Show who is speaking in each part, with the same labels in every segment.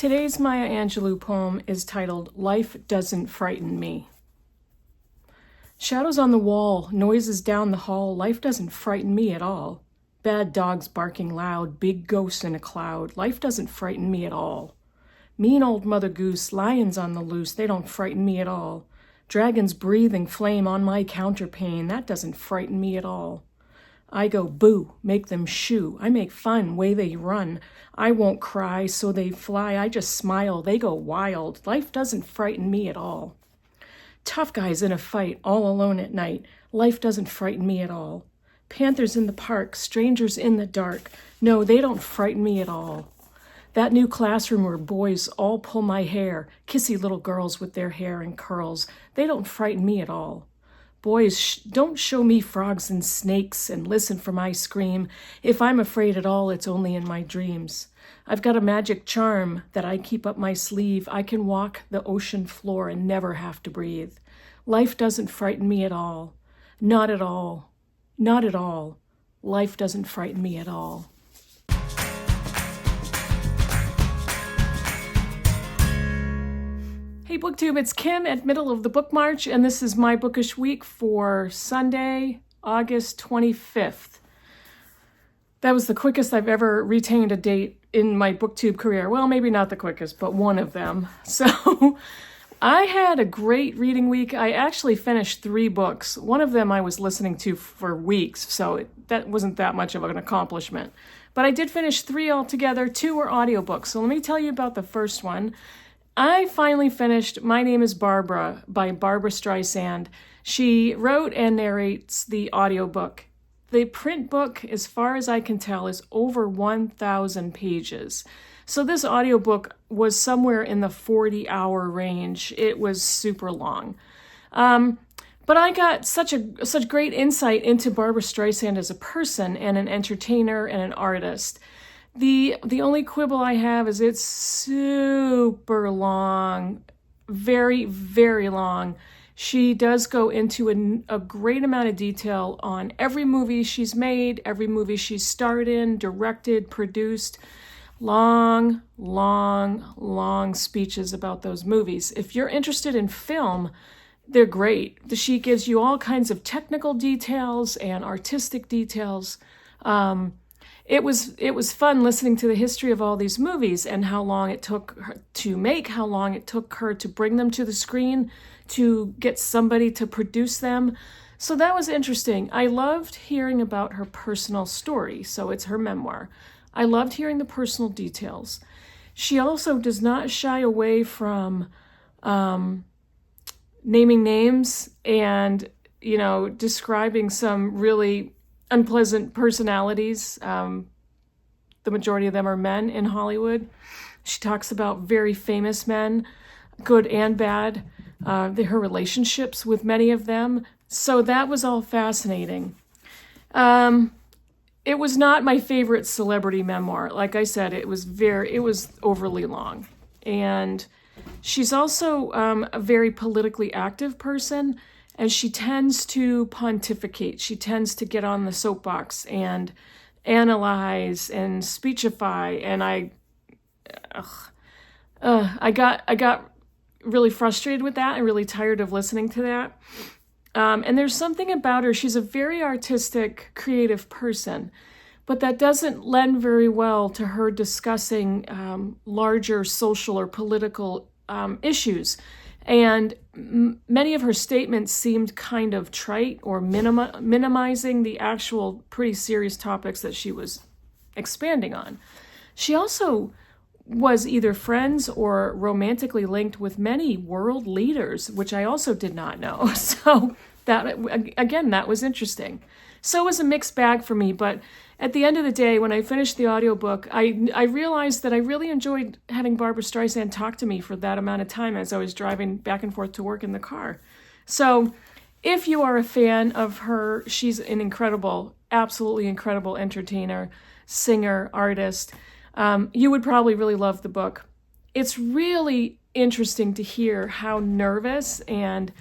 Speaker 1: Today's Maya Angelou poem is titled, Life Doesn't Frighten Me. Shadows on the wall, noises down the hall, life doesn't frighten me at all. Bad dogs barking loud, big ghosts in a cloud, life doesn't frighten me at all. Mean old Mother Goose, lions on the loose, they don't frighten me at all. Dragons breathing flame on my counterpane, that doesn't frighten me at all. I go boo, make them shoo. I make fun, way they run. I won't cry, so they fly. I just smile, they go wild. Life doesn't frighten me at all. Tough guys in a fight, all alone at night. Life doesn't frighten me at all. Panthers in the park, strangers in the dark. No, they don't frighten me at all. That new classroom where boys all pull my hair, kissy little girls with their hair in curls, they don't frighten me at all. Boys, don't show me frogs and snakes and listen for my scream. If I'm afraid at all, it's only in my dreams. I've got a magic charm that I keep up my sleeve. I can walk the ocean floor and never have to breathe. Life doesn't frighten me at all. Not at all. Not at all. Life doesn't frighten me at all. Hey Booktube, it's Kim at Middle of the Bookmarch, and this is my bookish week for Sunday, August 25th. That was the quickest I've ever retained a date in my Booktube career. Well, maybe not the quickest, but one of them. So I had a great reading week. I actually finished 3 books. One of them I was listening to for weeks, so that wasn't that much of an accomplishment. But I did finish 3 altogether. 2 were audiobooks. So let me tell you about the first one. I finally finished My Name is Barbara by Barbara Streisand. She wrote and narrates the audiobook. The print book, as far as I can tell, is over 1,000 pages. So this audiobook was somewhere in the 40-hour range. It was super long. But I got such great insight into Barbara Streisand as a person and an entertainer and an artist. The only quibble I have is it's super long, very, very long. She does go into a great amount of detail on every movie she's made, every movie she's starred in, directed, produced. Long, long, long speeches about those movies. If you're interested in film, they're great. She gives you all kinds of technical details and artistic details. It was fun listening to the history of all these movies and how long it took her to make, how long it took her to bring them to the screen, to get somebody to produce them. So that was interesting. I loved hearing about her personal story, so it's her memoir. I loved hearing the personal details. She also does not shy away from naming names and, describing some really unpleasant personalities. The majority of them are men in Hollywood. She talks about very famous men, good and bad, her relationships with many of them. So that was all fascinating. It was not my favorite celebrity memoir. Like I said, it was overly long. And she's also a very politically active person. And she tends to pontificate. She tends to get on the soapbox and analyze and speechify. And I got really frustrated with that and really tired of listening to that. And there's something about her. She's a very artistic, creative person, but that doesn't lend very well to her discussing larger social or political issues. And many of her statements seemed kind of trite or minimizing the actual pretty serious topics that she was expanding on. She also was either friends or romantically linked with many world leaders, which I also did not know. So that was interesting. So it was a mixed bag for me, but at the end of the day, when I finished the audiobook, I realized that I really enjoyed having Barbara Streisand talk to me for that amount of time as I was driving back and forth to work in the car. So if you are a fan of her, she's an incredible, absolutely incredible entertainer, singer, artist. You would probably really love the book. It's really interesting to hear how nervous and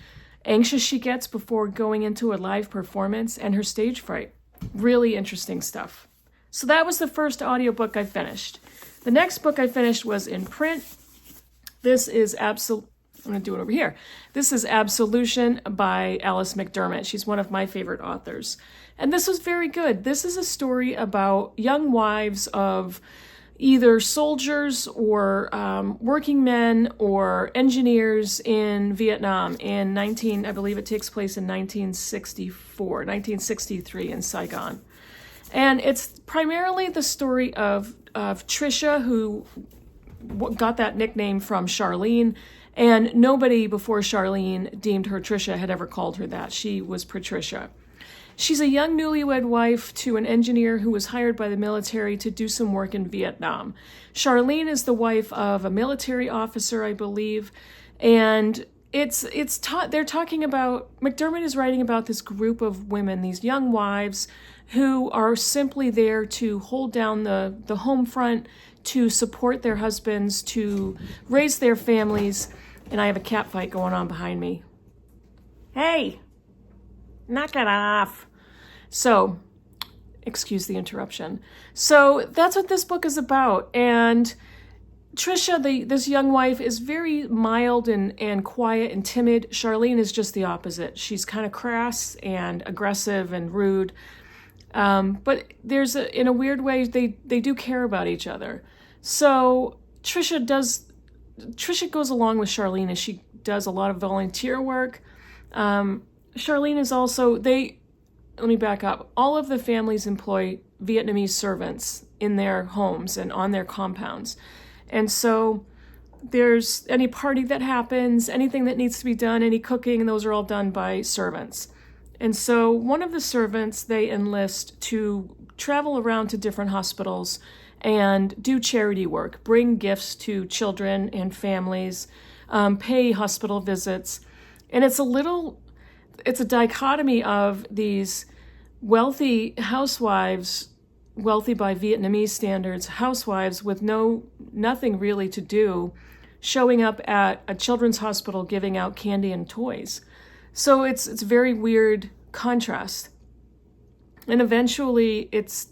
Speaker 1: anxious she gets before going into a live performance and her stage fright. Really interesting stuff. So that was the first audiobook I finished. The next book I finished was in print. This is I'm going to do it over here. This is Absolution by Alice McDermott. She's one of my favorite authors. And this was very good. This is a story about young wives of either soldiers or working men or engineers in Vietnam I believe it takes place in 1963 in Saigon. And it's primarily the story of Trisha, who got that nickname from Charlene, and nobody before Charlene deemed her Trisha, had ever called her that. She was Patricia. She's a young newlywed wife to an engineer who was hired by the military to do some work in Vietnam. Charlene is the wife of a military officer, I believe, and they're talking about, McDermott is writing about this group of women, these young wives who are simply there to hold down the home front, to support their husbands, to raise their families. And I have a cat fight going on behind me. Hey, knock it off. So, excuse the interruption. So that's what this book is about. And Trisha, this young wife, is very mild and quiet and timid. Charlene is just the opposite. She's kind of crass and aggressive and rude. But in a weird way, they do care about each other. So Trisha goes along with Charlene as she does a lot of volunteer work. Charlene is also, let me back up. All of the families employ Vietnamese servants in their homes and on their compounds. And so there's any party that happens, anything that needs to be done, any cooking, those are all done by servants. And so one of the servants they enlist to travel around to different hospitals and do charity work, bring gifts to children and families, pay hospital visits. And it's a dichotomy of these wealthy housewives, wealthy by Vietnamese standards, housewives with nothing really to do, showing up at a children's hospital giving out candy and toys. So it's very weird contrast. And eventually it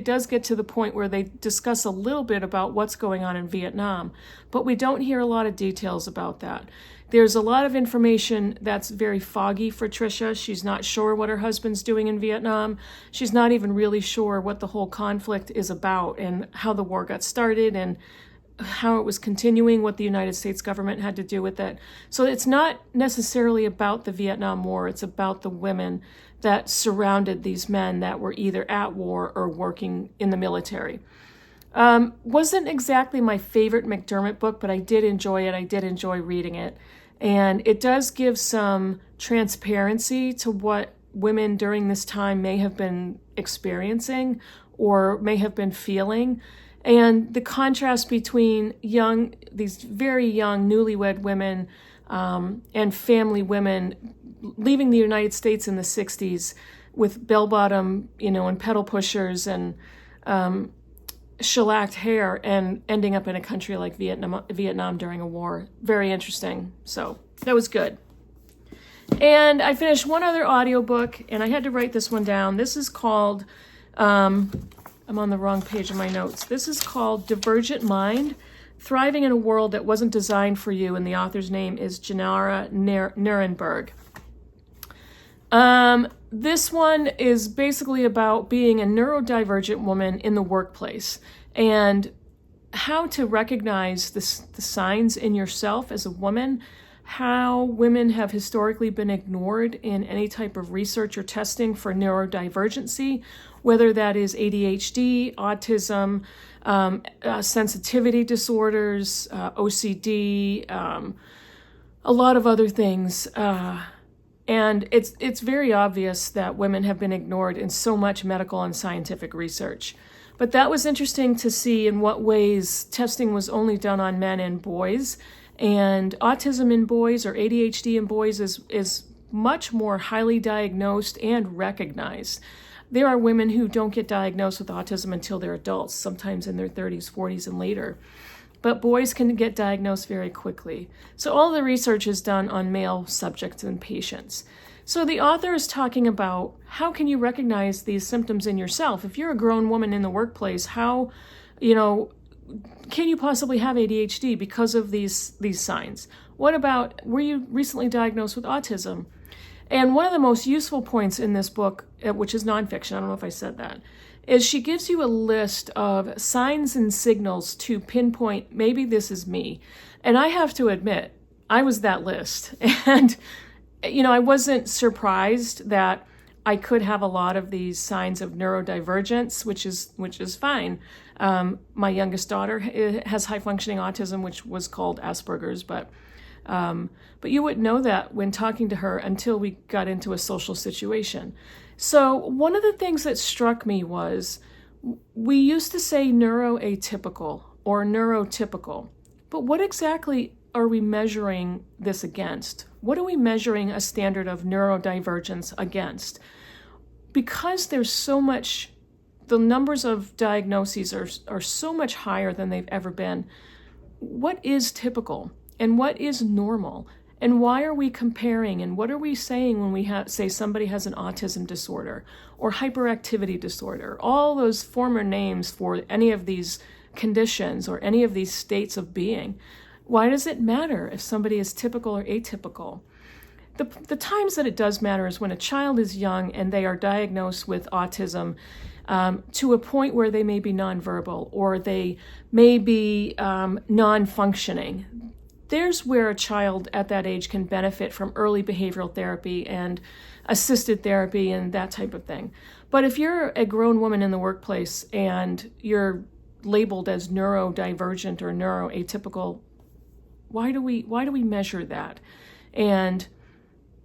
Speaker 1: does get to the point where they discuss a little bit about what's going on in Vietnam, but we don't hear a lot of details about that. There's a lot of information that's very foggy for Trisha. She's not sure what her husband's doing in Vietnam. She's not even really sure what the whole conflict is about and how the war got started and how it was continuing, what the United States government had to do with it. So it's not necessarily about the Vietnam War. It's about the women that surrounded these men that were either at war or working in the military. Wasn't exactly my favorite McDermott book, but I did enjoy it. I did enjoy reading it. And it does give some transparency to what women during this time may have been experiencing or may have been feeling. And the contrast between these very young newlywed women and family women leaving the United States in the 60s with bell-bottom, and pedal pushers and shellacked hair and ending up in a country like Vietnam during a war. Very interesting. So that was good. And I finished one other audiobook, and I had to write this one down. This is called, I'm on the wrong page of my notes. This is called Divergent Mind, Thriving in a World That Wasn't Designed for You, and the author's name is Janara Nuremberg. This one is basically about being a neurodivergent woman in the workplace and how to recognize the signs in yourself as a woman, how women have historically been ignored in any type of research or testing for neurodivergency, whether that is ADHD, autism, sensitivity disorders, OCD, a lot of other things. And it's very obvious that women have been ignored in so much medical and scientific research. But that was interesting to see in what ways testing was only done on men and boys. And autism in boys or ADHD in boys is much more highly diagnosed and recognized. There are women who don't get diagnosed with autism until they're adults, sometimes in their 30s, 40s, and later. But boys can get diagnosed very quickly. So all the research is done on male subjects and patients. So the author is talking about how can you recognize these symptoms in yourself? If you're a grown woman in the workplace, how can you possibly have ADHD because of these signs? What about, were you recently diagnosed with autism? And one of the most useful points in this book, which is nonfiction, I don't know if I said that, is she gives you a list of signs and signals to pinpoint, maybe this is me. And I have to admit, I was that list. And, I wasn't surprised that I could have a lot of these signs of neurodivergence, which is fine. My youngest daughter has high functioning autism, which was called Asperger's, but you wouldn't know that when talking to her until we got into a social situation. So one of the things that struck me was we used to say neuroatypical or neurotypical, but what exactly are we measuring this against? What are we measuring a standard of neurodivergence against? Because there's so much, the numbers of diagnoses are so much higher than they've ever been. What is typical and what is normal? And why are we comparing? And what are we saying when we say somebody has an autism disorder or hyperactivity disorder? All those former names for any of these conditions or any of these states of being. Why does it matter if somebody is typical or atypical? The times that it does matter is when a child is young and they are diagnosed with autism to a point where they may be nonverbal or they may be non-functioning. There's where a child at that age can benefit from early behavioral therapy and assisted therapy and that type of thing. But if you're a grown woman in the workplace and you're labeled as neurodivergent or neuroatypical, why do we measure that? And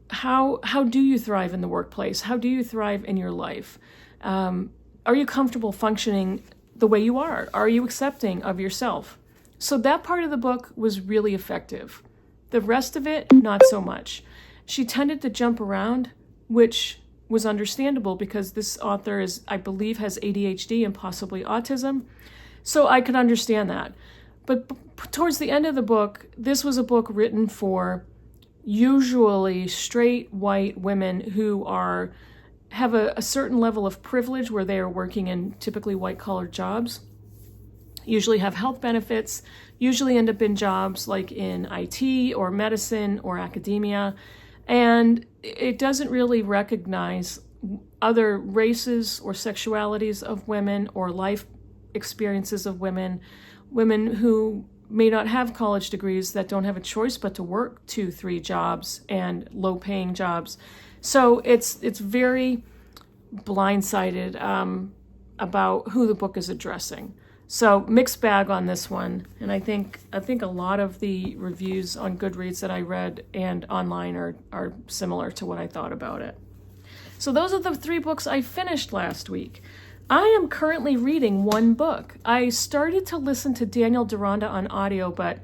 Speaker 1: how do you thrive in the workplace? How do you thrive in your life? Are you comfortable functioning the way you are? Are you accepting of yourself? So that part of the book was really effective. The rest of it, not so much. She tended to jump around, which was understandable because this author I believe, has ADHD and possibly autism. So I could understand that. But towards the end of the book, this was a book written for usually straight white women who have a certain level of privilege where they are working in typically white-collar jobs, usually have health benefits, usually end up in jobs like in IT or medicine or academia, and it doesn't really recognize other races or sexualities of women or life experiences of women who may not have college degrees, that don't have a choice but to work 2-3 jobs and low-paying jobs. So it's very blindsided about who the book is addressing. So mixed bag on this one, and I think a lot of the reviews on Goodreads that I read and online are similar to what I thought about it. So those are the 3 books I finished last week. I am currently reading one book. I started to listen to Daniel Deronda on audio, but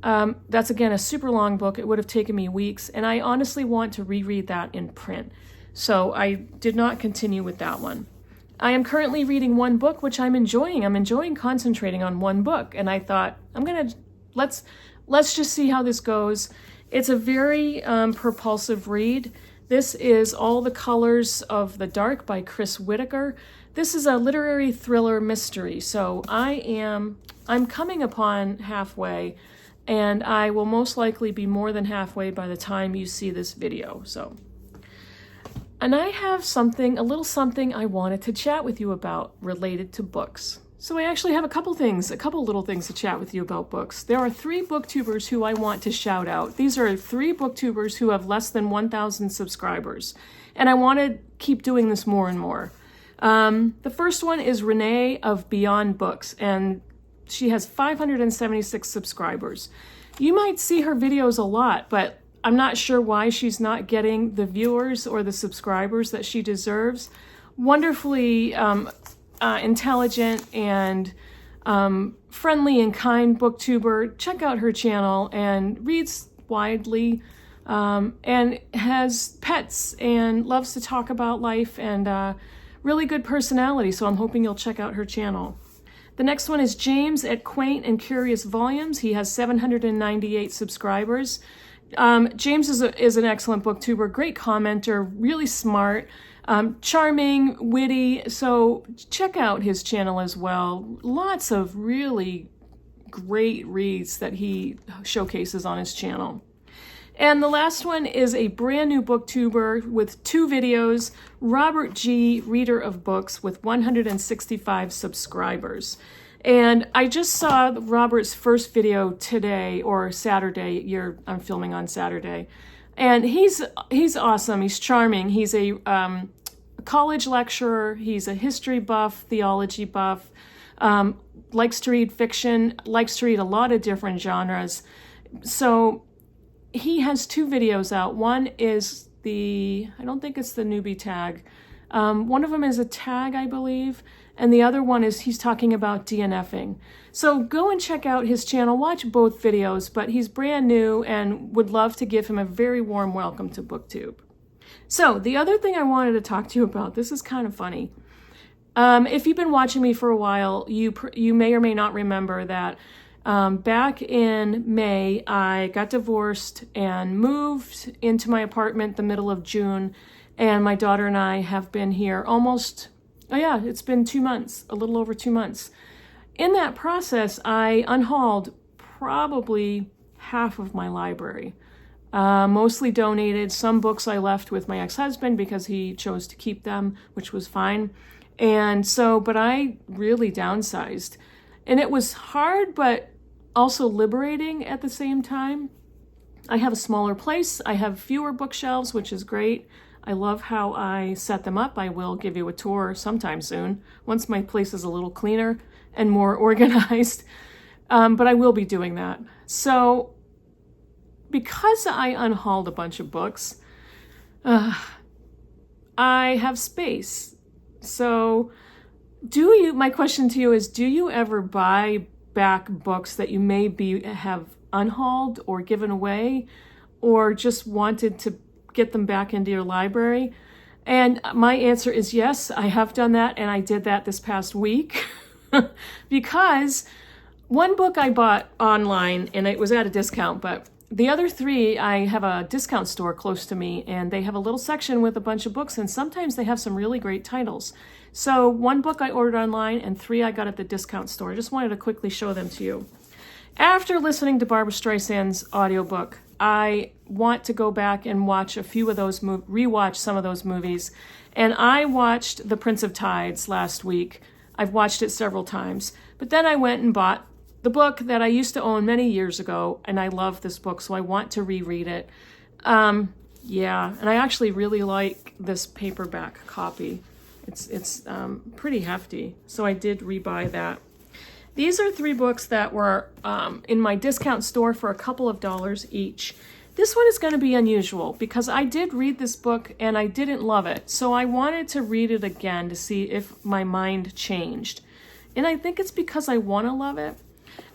Speaker 1: that's, again, a super long book. It would have taken me weeks, and I honestly want to reread that in print. So I did not continue with that one. I am currently reading one book, which I'm enjoying. I'm enjoying concentrating on one book, and I thought, let's just see how this goes. It's a very propulsive read. This is All the Colors of the Dark by Chris Whitaker. This is a literary thriller mystery, so I'm coming upon halfway, and I will most likely be more than halfway by the time you see this video. And I have a little something I wanted to chat with you about related to books. So I actually have a couple little things to chat with you about books. There are 3 booktubers who I want to shout out. These are 3 booktubers who have less than 1,000 subscribers, and I want to keep doing this more and more. The first one is Rene of Beyond Books, and she has 576 subscribers. You might see her videos a lot, but I'm not sure why she's not getting the viewers or the subscribers that she deserves. Wonderfully intelligent and friendly and kind booktuber. Check out her channel, and reads widely and has pets and loves to talk about life and really good personality, so I'm hoping you'll check out her channel. The next one is James at Quaint and Curious Volumes. He has 798 subscribers. James is an excellent booktuber, great commenter, really smart. Charming, witty, so check out his channel as well. Lots of really great reads that he showcases on his channel. And the last one is a brand new booktuber with 2 videos, Robert G., reader of books with 165 subscribers. And I just saw Robert's first video today, or Saturday. I'm filming on Saturday. And he's awesome. He's charming. He's a college lecturer. He's a history buff, theology buff, likes to read fiction, likes to read a lot of different genres. So he has 2 videos out. One is I don't think it's the newbie tag. One of them is a tag, I believe. And the other one is he's talking about DNFing. So go and check out his channel. Watch both videos, but he's brand new and would love to give him a very warm welcome to BookTube. So the other thing I wanted to talk to you about, this is kind of funny. If you've been watching me for a while, you may or may not remember that back in May, I got divorced and moved into my apartment the middle of June, and my daughter and I have been here it's been 2 months, a little over 2 months. In that process, I unhauled probably half of my library, mostly donated. Some books I left with my ex-husband because he chose to keep them, which was fine. And so, but I really downsized. And it was hard, but also liberating at the same time. I have a smaller place. I have fewer bookshelves, which is great. I love how I set them up. I will give you a tour sometime soon, once my place is a little cleaner and more organized. But I will be doing that. So because I unhauled a bunch of books, I have space. So my question to you is, do you ever buy back books that you have unhauled or given away, or just wanted to get them back into your library? And my answer is yes, I have done that, and I did that this past week because one book I bought online and it was at a discount, but the other 3, I have a discount store close to me, and they have a little section with a bunch of books, and sometimes they have some really great titles. So 1 book I ordered online and 3 I got at the discount store. I just wanted to quickly show them to you. After listening to Barbra Streisand's audiobook, I want to go back and watch a few of those, rewatch some of those movies. And I watched The Prince of Tides last week. I've watched it several times. But then I went and bought the book that I used to own many years ago, and I love this book, so I want to reread it. And I actually really like this paperback copy. It's pretty hefty, so I did rebuy that. These are 3 books that were in my discount store for a couple of dollars each. This one is going to be unusual because I did read this book and I didn't love it. So I wanted to read it again to see if my mind changed. And I think it's because I want to love it.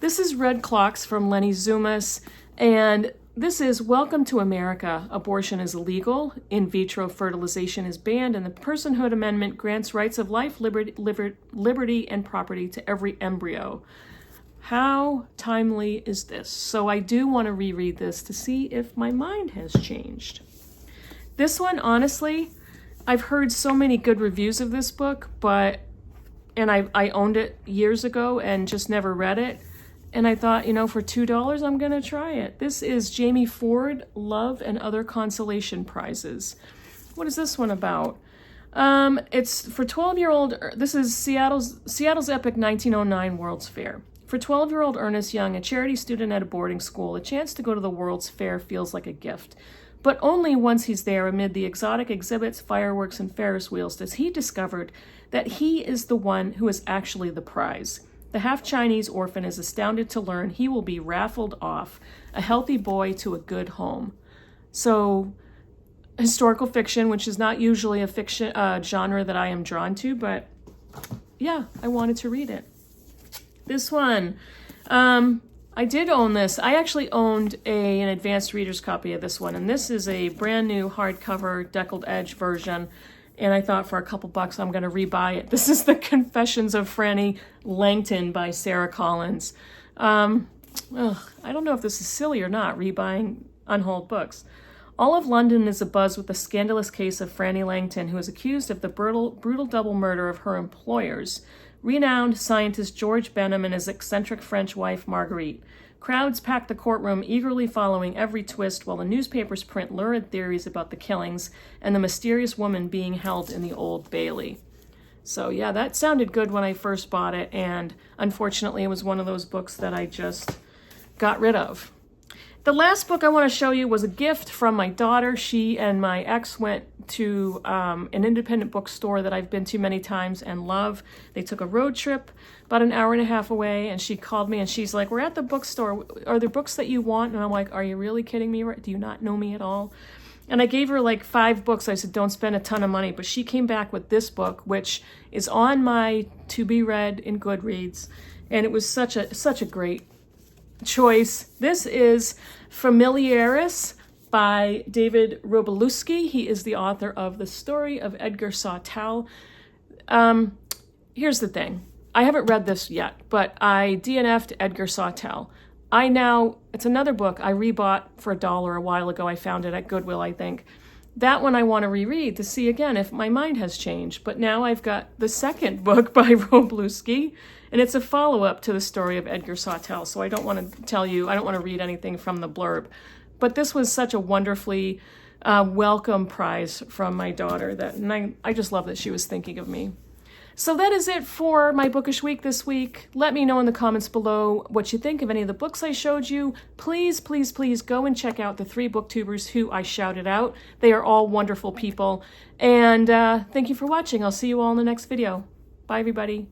Speaker 1: This is Red Clocks from Lenny Zumas, and this is Welcome to America. Abortion is illegal, in vitro fertilization is banned, and the Personhood Amendment grants rights of life, liberty, and property to every embryo. How timely is this? So I do want to reread this to see if my mind has changed. This one, honestly, I've heard so many good reviews of this book, and I owned it years ago and just never read it. And I thought, for $2, I'm going to try it. This is Jamie Ford, Love and Other Consolation Prizes. What is this one about? It's for 12-year-old, this is Seattle's epic 1909 World's Fair. For 12-year-old Ernest Young, a charity student at a boarding school, a chance to go to the World's Fair feels like a gift. But only once he's there, amid the exotic exhibits, fireworks, and Ferris wheels, does he discover that he is the one who is actually the prize. The half-Chinese orphan is astounded to learn he will be raffled off, a healthy boy to a good home. So, historical fiction, which is not usually a fiction genre that I am drawn to, but yeah, I wanted to read it. This one, I did own this. I actually owned an advanced reader's copy of this one, and this is a brand new hardcover deckled edge version. And I thought for a couple bucks, I'm going to rebuy it. This is The Confessions of Frankie Langton by Sara Collins. I don't know if this is silly or not, rebuying unhauled books. All of London is abuzz with the scandalous case of Frankie Langton, who is accused of the brutal double murder of her employers, renowned scientist George Benham and his eccentric French wife Marguerite. Crowds pack the courtroom, eagerly following every twist, while the newspapers print lurid theories about the killings and the mysterious woman being held in the Old Bailey. So yeah, that sounded good when I first bought it, and unfortunately it was one of those books that I just got rid of. The last book I want to show you was a gift from my daughter. She and my ex went to an independent bookstore that I've been to many times and love. They took a road trip about an hour and a half away, and she called me and she's like, we're at the bookstore. Are there books that you want? And I'm like, are you really kidding me? Do you not know me at all? And I gave her like 5 books. I said, don't spend a ton of money. But she came back with this book, which is on my to be read in Goodreads. And it was such a great choice. This is Familiaris by David Robolewski. He is the author of The Story of Edgar Sawtelle. Here's the thing. I haven't read this yet, but I DNF'd Edgar Sawtelle. It's another book I rebought for $1 a while ago. I found it at Goodwill, I think. That one I want to reread to see again if my mind has changed. But now I've got the second book by Robolewski, and it's a follow-up to The Story of Edgar Sawtelle. So I don't want to read anything from the blurb. But this was such a wonderfully welcome prize from my daughter, and I just love that she was thinking of me. So that is it for my Bookish Week this week. Let me know in the comments below what you think of any of the books I showed you. Please, please, please go and check out the 3 booktubers who I shouted out. They are all wonderful people. And thank you for watching. I'll see you all in the next video. Bye, everybody.